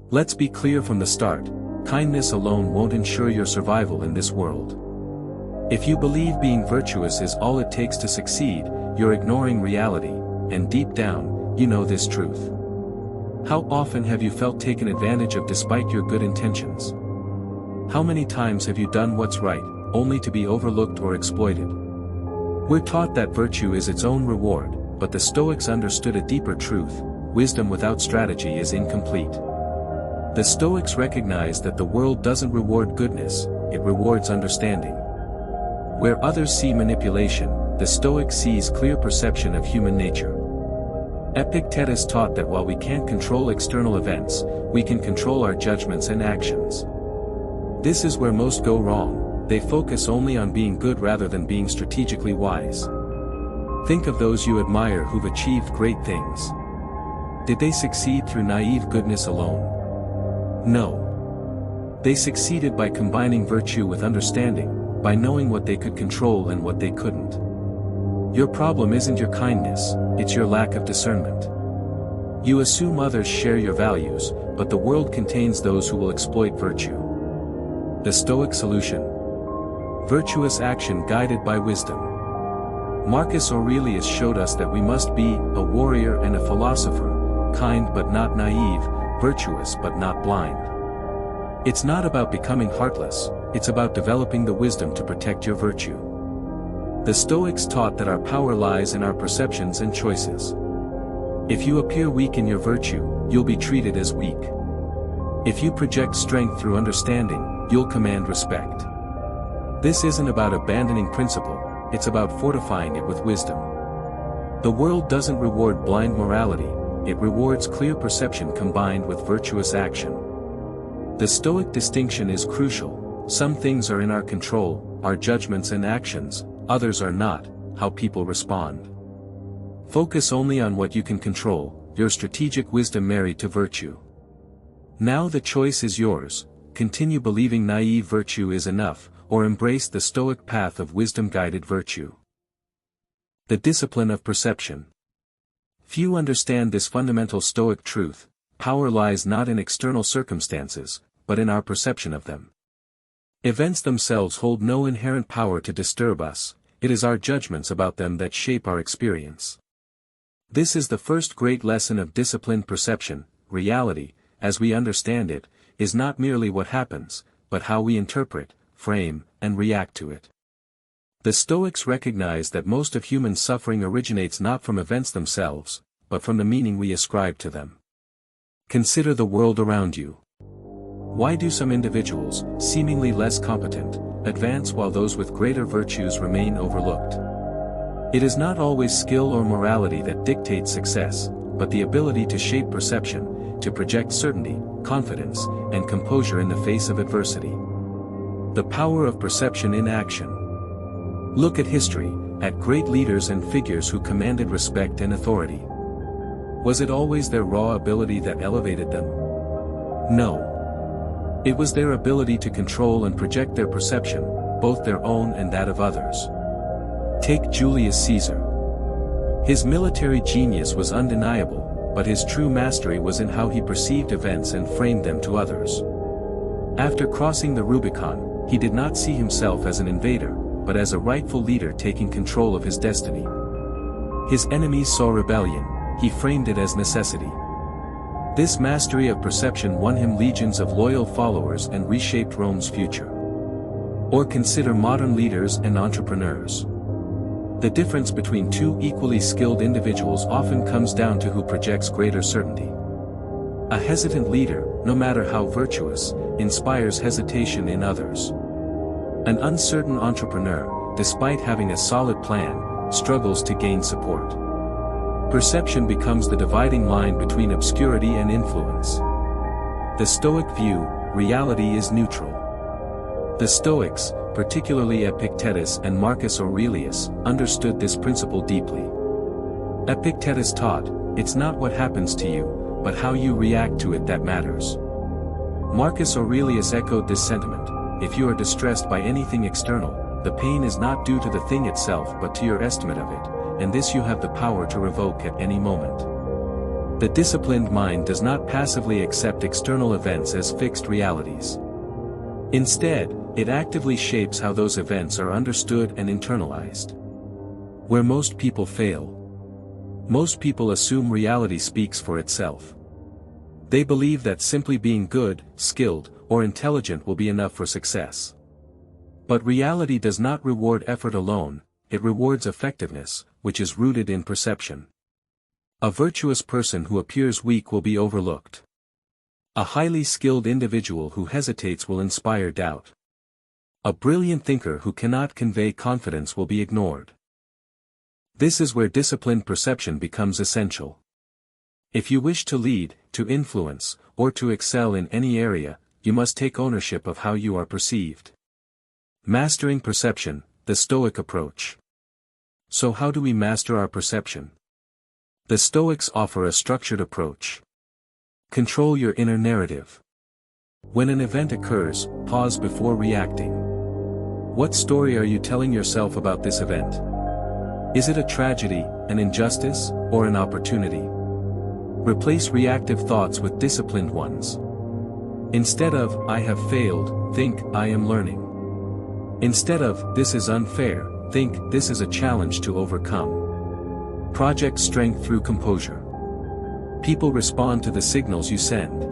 Let's be clear from the start, kindness alone won't ensure your survival in this world. If you believe being virtuous is all it takes to succeed, you're ignoring reality, and deep down, you know this truth. How often have you felt taken advantage of despite your good intentions? How many times have you done what's right, only to be overlooked or exploited? We're taught that virtue is its own reward, but the Stoics understood a deeper truth: wisdom without strategy is incomplete. The Stoics recognized that the world doesn't reward goodness, it rewards understanding. Where others see manipulation, the Stoic sees clear perception of human nature. Epictetus taught that while we can't control external events, we can control our judgments and actions. This is where most go wrong: they focus only on being good rather than being strategically wise. Think of those you admire who've achieved great things. Did they succeed through naive goodness alone? No. They succeeded by combining virtue with understanding, by knowing what they could control and what they couldn't. Your problem isn't your kindness, it's your lack of discernment. You assume others share your values, but the world contains those who will exploit virtue. The Stoic solution: virtuous action guided by wisdom. Marcus Aurelius showed us that we must be a warrior and a philosopher, kind but not naive, virtuous but not blind. It's not about becoming heartless, it's about developing the wisdom to protect your virtue. The Stoics taught that our power lies in our perceptions and choices. If you appear weak in your virtue, you'll be treated as weak. If you project strength through understanding, you'll command respect. This isn't about abandoning principle, it's about fortifying it with wisdom. The world doesn't reward blind morality, it rewards clear perception combined with virtuous action. The Stoic distinction is crucial: some things are in our control, our judgments and actions, others are not, how people respond. Focus only on what you can control, your strategic wisdom married to virtue. Now the choice is yours: continue believing naive virtue is enough, or embrace the Stoic path of wisdom-guided virtue. The discipline of perception. Few understand this fundamental Stoic truth: power lies not in external circumstances, but in our perception of them. Events themselves hold no inherent power to disturb us, it is our judgments about them that shape our experience. This is the first great lesson of disciplined perception: reality, as we understand it, is not merely what happens, but how we interpret, frame, and react to it. The Stoics recognize that most of human suffering originates not from events themselves, but from the meaning we ascribe to them. Consider the world around you. Why do some individuals, seemingly less competent, advance while those with greater virtues remain overlooked? It is not always skill or morality that dictates success, but the ability to shape perception, to project certainty, confidence, and composure in the face of adversity. The power of perception in action. Look at history, at great leaders and figures who commanded respect and authority. Was it always their raw ability that elevated them? No. It was their ability to control and project their perception, both their own and that of others. Take Julius Caesar. His military genius was undeniable, but his true mastery was in how he perceived events and framed them to others. After crossing the Rubicon, he did not see himself as an invader, but as a rightful leader taking control of his destiny. His enemies saw rebellion, he framed it as necessity. This mastery of perception won him legions of loyal followers and reshaped Rome's future. Or consider modern leaders and entrepreneurs. The difference between two equally skilled individuals often comes down to who projects greater certainty. A hesitant leader, no matter how virtuous, inspires hesitation in others. An uncertain entrepreneur, despite having a solid plan, struggles to gain support. Perception becomes the dividing line between obscurity and influence. The Stoic view: reality is neutral. The Stoics, particularly Epictetus and Marcus Aurelius, understood this principle deeply. Epictetus taught, it's not what happens to you, but how you react to it that matters. Marcus Aurelius echoed this sentiment: if you are distressed by anything external, the pain is not due to the thing itself but to your estimate of it, and this you have the power to revoke at any moment. The disciplined mind does not passively accept external events as fixed realities. Instead, it actively shapes how those events are understood and internalized. Where most people fail. Most people assume reality speaks for itself. They believe that simply being good, skilled, or intelligent will be enough for success. But reality does not reward effort alone, it rewards effectiveness, which is rooted in perception. A virtuous person who appears weak will be overlooked. A highly skilled individual who hesitates will inspire doubt. A brilliant thinker who cannot convey confidence will be ignored. This is where disciplined perception becomes essential. If you wish to lead, to influence, or to excel in any area, you must take ownership of how you are perceived. Mastering perception, the Stoic approach. So how do we master our perception? The Stoics offer a structured approach. Control your inner narrative. When an event occurs, pause before reacting. What story are you telling yourself about this event? Is it a tragedy, an injustice, or an opportunity? Replace reactive thoughts with disciplined ones. Instead of, I have failed, think, I am learning. Instead of, this is unfair, think, this is a challenge to overcome. Project strength through composure. People respond to the signals you send.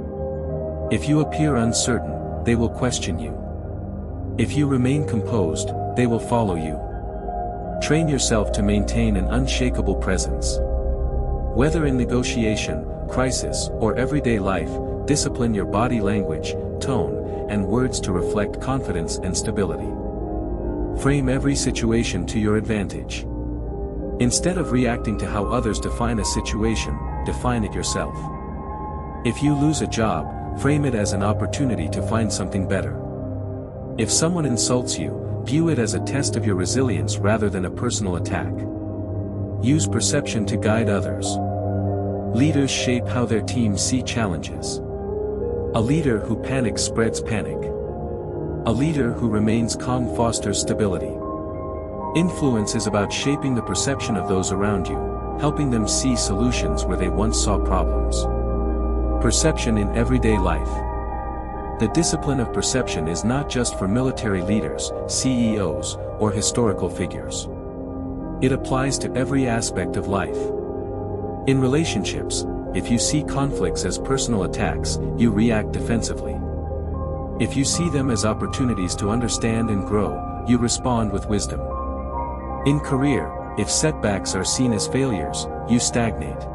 If you appear uncertain, they will question you. If you remain composed, they will follow you. Train yourself to maintain an unshakable presence. Whether in negotiation, crisis, or everyday life, discipline your body language, tone, and words to reflect confidence and stability. Frame every situation to your advantage. Instead of reacting to how others define a situation, define it yourself. If you lose a job, frame it as an opportunity to find something better. If someone insults you, view it as a test of your resilience rather than a personal attack. Use perception to guide others. Leaders shape how their teams see challenges. A leader who panics spreads panic. A leader who remains calm fosters stability. Influence is about shaping the perception of those around you, helping them see solutions where they once saw problems. Perception in everyday life. The discipline of perception is not just for military leaders, CEOs, or historical figures. It applies to every aspect of life. In relationships, if you see conflicts as personal attacks, you react defensively. If you see them as opportunities to understand and grow, you respond with wisdom. In career, if setbacks are seen as failures, you stagnate.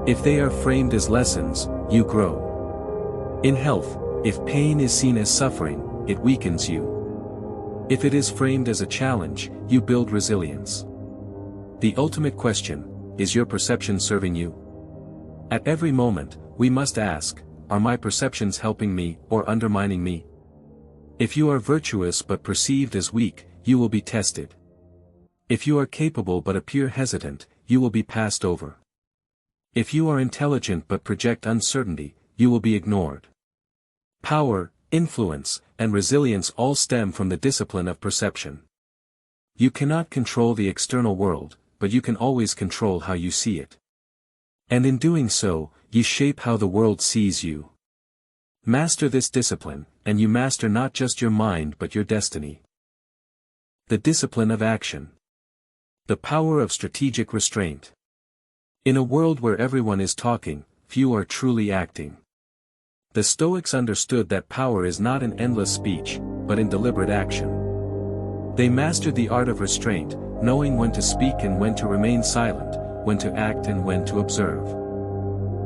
If they are framed as lessons, you grow. In health, if pain is seen as suffering, it weakens you. If it is framed as a challenge, you build resilience. The ultimate question, is your perception serving you? At every moment, we must ask, are my perceptions helping me or undermining me? If you are virtuous but perceived as weak, you will be tested. If you are capable but appear hesitant, you will be passed over. If you are intelligent but project uncertainty, you will be ignored. Power, influence, and resilience all stem from the discipline of perception. You cannot control the external world, but you can always control how you see it. And in doing so, you shape how the world sees you. Master this discipline, and you master not just your mind but your destiny. The discipline of action. The power of strategic restraint. In a world where everyone is talking, few are truly acting. The Stoics understood that power is not in endless speech, but in deliberate action. They mastered the art of restraint, knowing when to speak and when to remain silent, when to act and when to observe.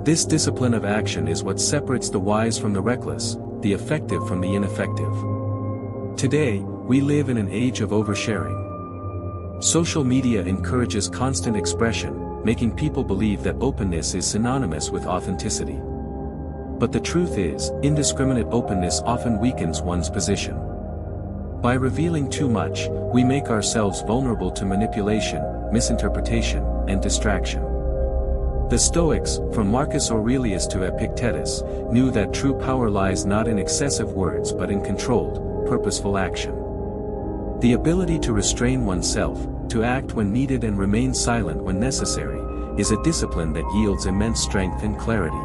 This discipline of action is what separates the wise from the reckless, the effective from the ineffective. Today, we live in an age of oversharing. Social media encourages constant expression, making people believe that openness is synonymous with authenticity. But the truth is, indiscriminate openness often weakens one's position. By revealing too much, we make ourselves vulnerable to manipulation, misinterpretation, and distraction. The Stoics, from Marcus Aurelius to Epictetus, knew that true power lies not in excessive words but in controlled, purposeful action. The ability to restrain oneself, to act when needed and remain silent when necessary, is a discipline that yields immense strength and clarity.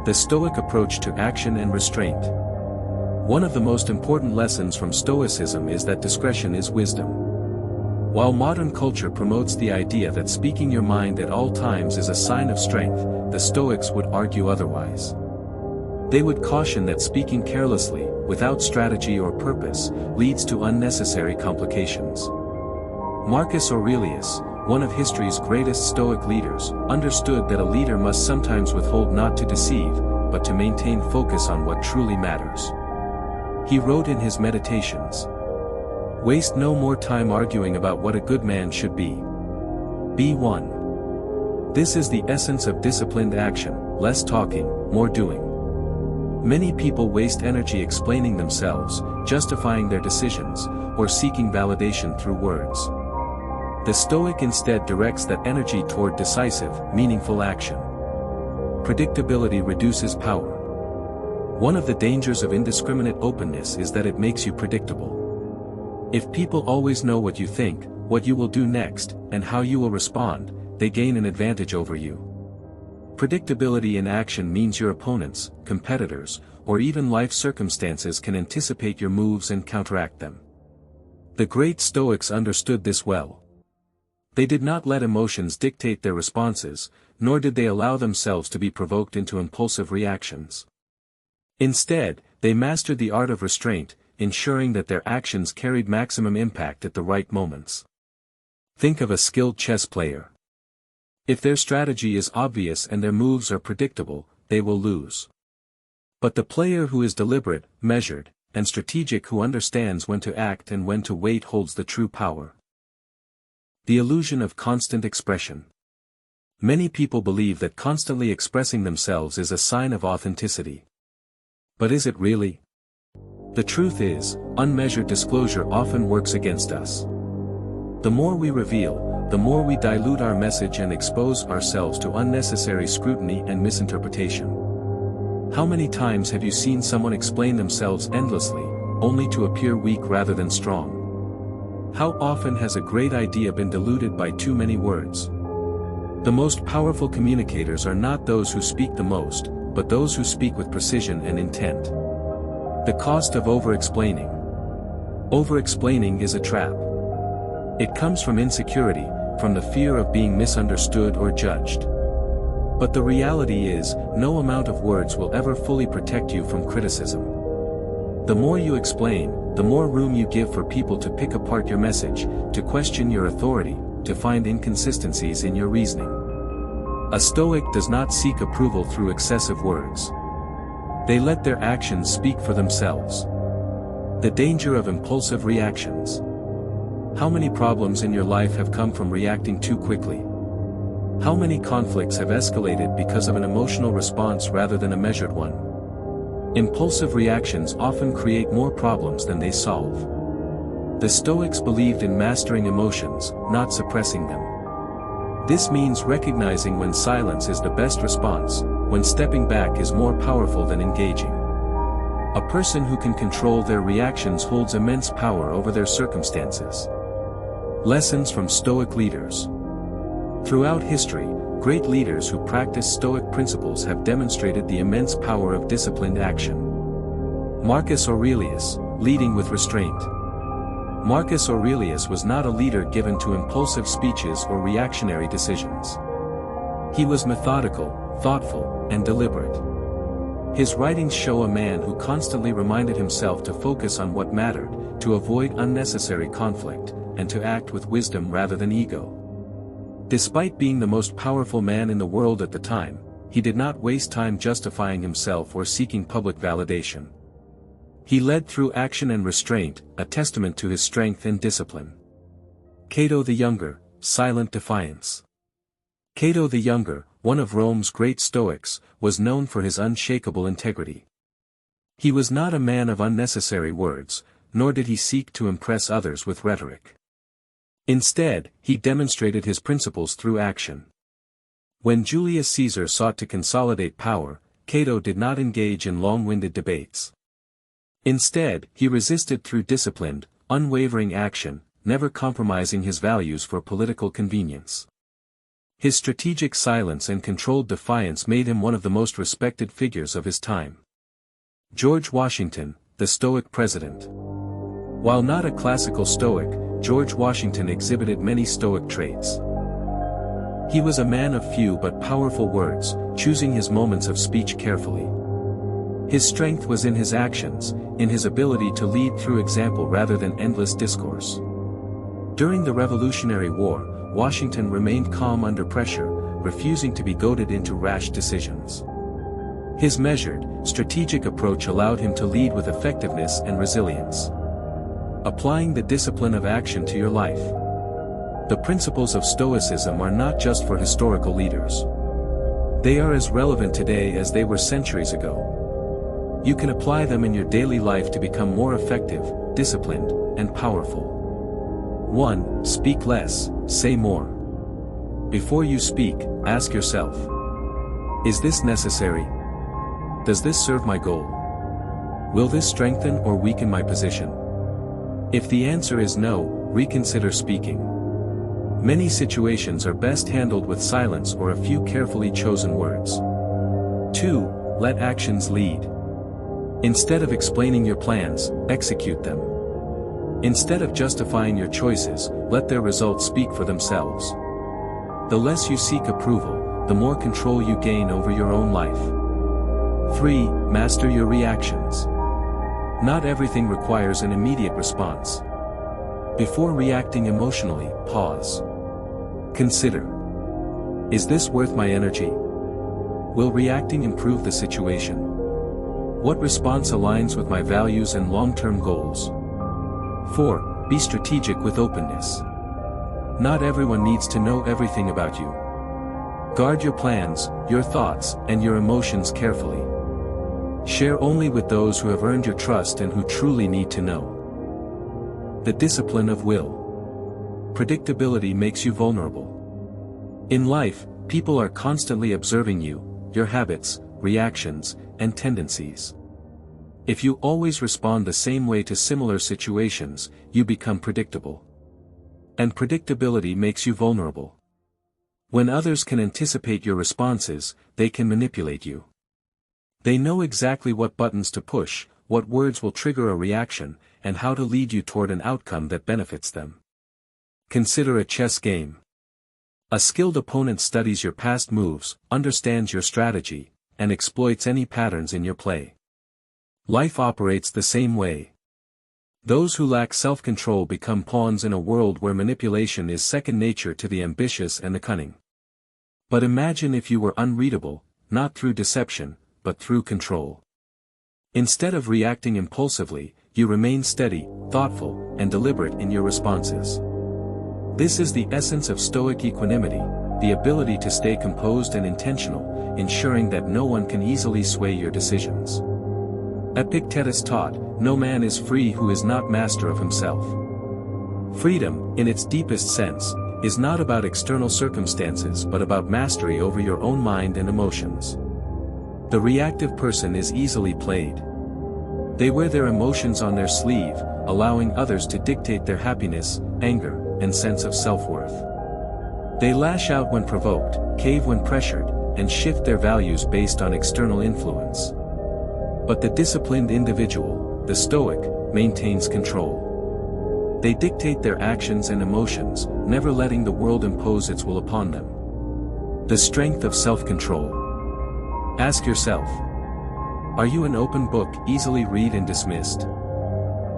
The Stoic approach to action and restraint. One of the most important lessons from Stoicism is that discretion is wisdom. While modern culture promotes the idea that speaking your mind at all times is a sign of strength, the Stoics would argue otherwise. They would caution that speaking carelessly, without strategy or purpose, leads to unnecessary complications. Marcus Aurelius, one of history's greatest Stoic leaders, understood that a leader must sometimes withhold not to deceive, but to maintain focus on what truly matters. He wrote in his Meditations, "Waste no more time arguing about what a good man should be. Be one." This is the essence of disciplined action, less talking, more doing. Many people waste energy explaining themselves, justifying their decisions, or seeking validation through words. The Stoic instead directs that energy toward decisive, meaningful action. Predictability reduces power. One of the dangers of indiscriminate openness is that it makes you predictable. If people always know what you think, what you will do next, and how you will respond, they gain an advantage over you. Predictability in action means your opponents, competitors, or even life circumstances can anticipate your moves and counteract them. The great Stoics understood this well. They did not let emotions dictate their responses, nor did they allow themselves to be provoked into impulsive reactions. Instead, they mastered the art of restraint, ensuring that their actions carried maximum impact at the right moments. Think of a skilled chess player. If their strategy is obvious and their moves are predictable, they will lose. But the player who is deliberate, measured, and strategic, who understands when to act and when to wait, holds the true power. The illusion of constant expression. Many people believe that constantly expressing themselves is a sign of authenticity. But is it really? The truth is, unmeasured disclosure often works against us. The more we reveal, the more we dilute our message and expose ourselves to unnecessary scrutiny and misinterpretation. How many times have you seen someone explain themselves endlessly, only to appear weak rather than strong? How often has a great idea been diluted by too many words? The most powerful communicators are not those who speak the most, but those who speak with precision and intent. The cost of over-explaining. Over-explaining is a trap. It comes from insecurity, from the fear of being misunderstood or judged. But the reality is, no amount of words will ever fully protect you from criticism. The more you explain, the more room you give for people to pick apart your message, to question your authority, to find inconsistencies in your reasoning. A Stoic does not seek approval through excessive words. They let their actions speak for themselves. The danger of impulsive reactions. How many problems in your life have come from reacting too quickly? How many conflicts have escalated because of an emotional response rather than a measured one? Impulsive reactions often create more problems than they solve. The Stoics believed in mastering emotions, not suppressing them. This means recognizing when silence is the best response, when stepping back is more powerful than engaging. A person who can control their reactions holds immense power over their circumstances. Lessons from Stoic leaders. Throughout history, great leaders who practice Stoic principles have demonstrated the immense power of disciplined action. Marcus Aurelius, leading with restraint. Marcus Aurelius was not a leader given to impulsive speeches or reactionary decisions. He was methodical, thoughtful, and deliberate. His writings show a man who constantly reminded himself to focus on what mattered, to avoid unnecessary conflict, and to act with wisdom rather than ego. Despite being the most powerful man in the world at the time, he did not waste time justifying himself or seeking public validation. He led through action and restraint, a testament to his strength and discipline. Cato the Younger, silent defiance. Cato the Younger, one of Rome's great Stoics, was known for his unshakable integrity. He was not a man of unnecessary words, nor did he seek to impress others with rhetoric. Instead, he demonstrated his principles through action. When Julius Caesar sought to consolidate power, Cato did not engage in long-winded debates. Instead, he resisted through disciplined, unwavering action, never compromising his values for political convenience. His strategic silence and controlled defiance made him one of the most respected figures of his time. George Washington, the Stoic president. While not a classical Stoic, George Washington exhibited many Stoic traits. He was a man of few but powerful words, choosing his moments of speech carefully. His strength was in his actions, in his ability to lead through example rather than endless discourse. During the Revolutionary War, Washington remained calm under pressure, refusing to be goaded into rash decisions. His measured, strategic approach allowed him to lead with effectiveness and resilience. Applying the discipline of action to your life. The principles of Stoicism are not just for historical leaders. They are as relevant today as they were centuries ago. You can apply them in your daily life to become more effective, disciplined, and powerful. 1. Speak less, say more. Before you speak, ask yourself. Is this necessary? Does this serve my goal? Will this strengthen or weaken my position? If the answer is no, reconsider speaking. Many situations are best handled with silence or a few carefully chosen words. 2. Let actions lead. Instead of explaining your plans, execute them. Instead of justifying your choices, let their results speak for themselves. The less you seek approval, the more control you gain over your own life. 3. Master your reactions. Not everything requires an immediate response. Before reacting emotionally, pause. Consider. Is this worth my energy? Will reacting improve the situation? What response aligns with my values and long-term goals? 4. Be strategic with openness. Not everyone needs to know everything about you. Guard your plans, your thoughts, and your emotions carefully. Share only with those who have earned your trust and who truly need to know. The discipline of will. Predictability makes you vulnerable. In life, people are constantly observing you, your habits, reactions, and tendencies. If you always respond the same way to similar situations, you become predictable. And predictability makes you vulnerable. When others can anticipate your responses, they can manipulate you. They know exactly what buttons to push, what words will trigger a reaction, and how to lead you toward an outcome that benefits them. Consider a chess game. A skilled opponent studies your past moves, understands your strategy, and exploits any patterns in your play. Life operates the same way. Those who lack self-control become pawns in a world where manipulation is second nature to the ambitious and the cunning. But imagine if you were unreadable, not through deception, but through control. Instead of reacting impulsively, you remain steady, thoughtful, and deliberate in your responses. This is the essence of Stoic equanimity, the ability to stay composed and intentional, ensuring that no one can easily sway your decisions. Epictetus taught, no man is free who is not master of himself. Freedom, in its deepest sense, is not about external circumstances but about mastery over your own mind and emotions. The reactive person is easily played. They wear their emotions on their sleeve, allowing others to dictate their happiness, anger, and sense of self-worth. They lash out when provoked, cave when pressured, and shift their values based on external influence. But the disciplined individual, the Stoic, maintains control. They dictate their actions and emotions, never letting the world impose its will upon them. The strength of self-control. Ask yourself. Are you an open book, easily read and dismissed?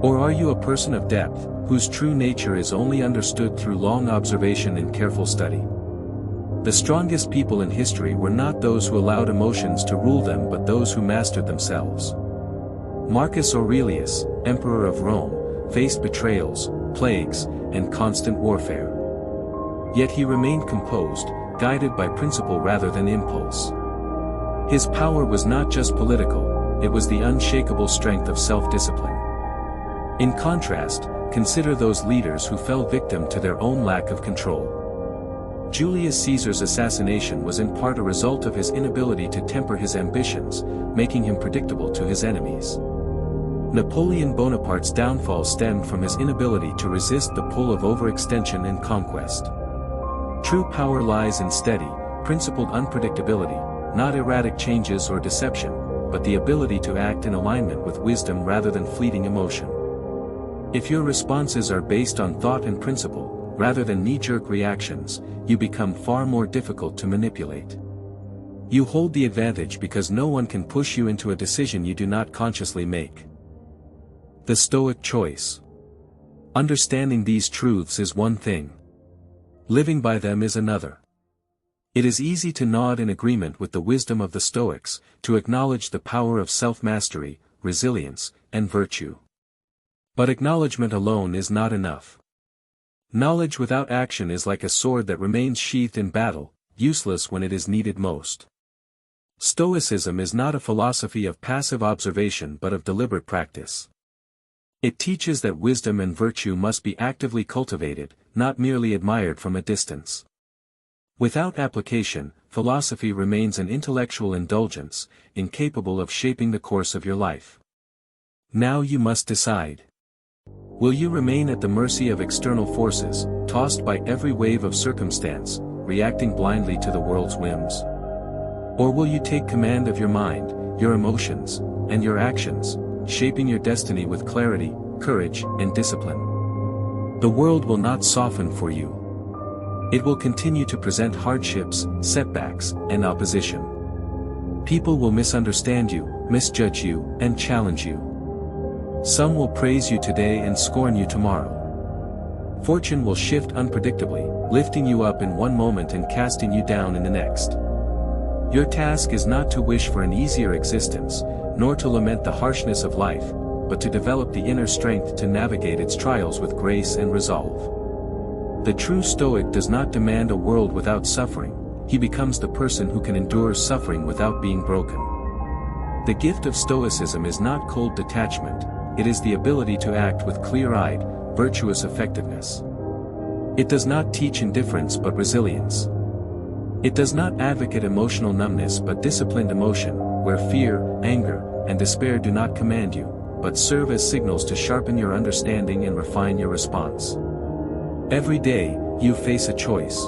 Or are you a person of depth, whose true nature is only understood through long observation and careful study? The strongest people in history were not those who allowed emotions to rule them but those who mastered themselves. Marcus Aurelius, Emperor of Rome, faced betrayals, plagues, and constant warfare. Yet he remained composed, guided by principle rather than impulse. His power was not just political, it was the unshakable strength of self-discipline. In contrast, consider those leaders who fell victim to their own lack of control. Julius Caesar's assassination was in part a result of his inability to temper his ambitions, making him predictable to his enemies. Napoleon Bonaparte's downfall stemmed from his inability to resist the pull of overextension and conquest. True power lies in steady, principled unpredictability, not erratic changes or deception, but the ability to act in alignment with wisdom rather than fleeting emotion. If your responses are based on thought and principle, rather than knee-jerk reactions, you become far more difficult to manipulate. You hold the advantage because no one can push you into a decision you do not consciously make. The Stoic choice. Understanding these truths is one thing. Living by them is another. It is easy to nod in agreement with the wisdom of the Stoics, to acknowledge the power of self-mastery, resilience, and virtue. But acknowledgement alone is not enough. Knowledge without action is like a sword that remains sheathed in battle, useless when it is needed most. Stoicism is not a philosophy of passive observation but of deliberate practice. It teaches that wisdom and virtue must be actively cultivated, not merely admired from a distance. Without application, philosophy remains an intellectual indulgence, incapable of shaping the course of your life. Now you must decide. Will you remain at the mercy of external forces, tossed by every wave of circumstance, reacting blindly to the world's whims? Or will you take command of your mind, your emotions, and your actions, shaping your destiny with clarity, courage, and discipline? The world will not soften for you. It will continue to present hardships, setbacks, and opposition. People will misunderstand you, misjudge you, and challenge you. Some will praise you today and scorn you tomorrow. Fortune will shift unpredictably, lifting you up in one moment and casting you down in the next. Your task is not to wish for an easier existence, nor to lament the harshness of life, but to develop the inner strength to navigate its trials with grace and resolve. The true Stoic does not demand a world without suffering, he becomes the person who can endure suffering without being broken. The gift of Stoicism is not cold detachment, it is the ability to act with clear-eyed, virtuous effectiveness. It does not teach indifference but resilience. It does not advocate emotional numbness but disciplined emotion, where fear, anger, and despair do not command you, but serve as signals to sharpen your understanding and refine your response. Every day, you face a choice.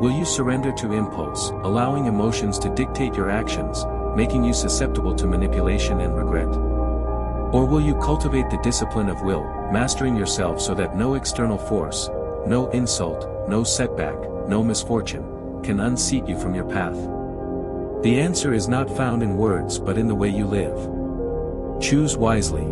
Will you surrender to impulse, allowing emotions to dictate your actions, making you susceptible to manipulation and regret? Or will you cultivate the discipline of will, mastering yourself so that no external force, no insult, no setback, no misfortune, can unseat you from your path? The answer is not found in words but in the way you live. Choose wisely.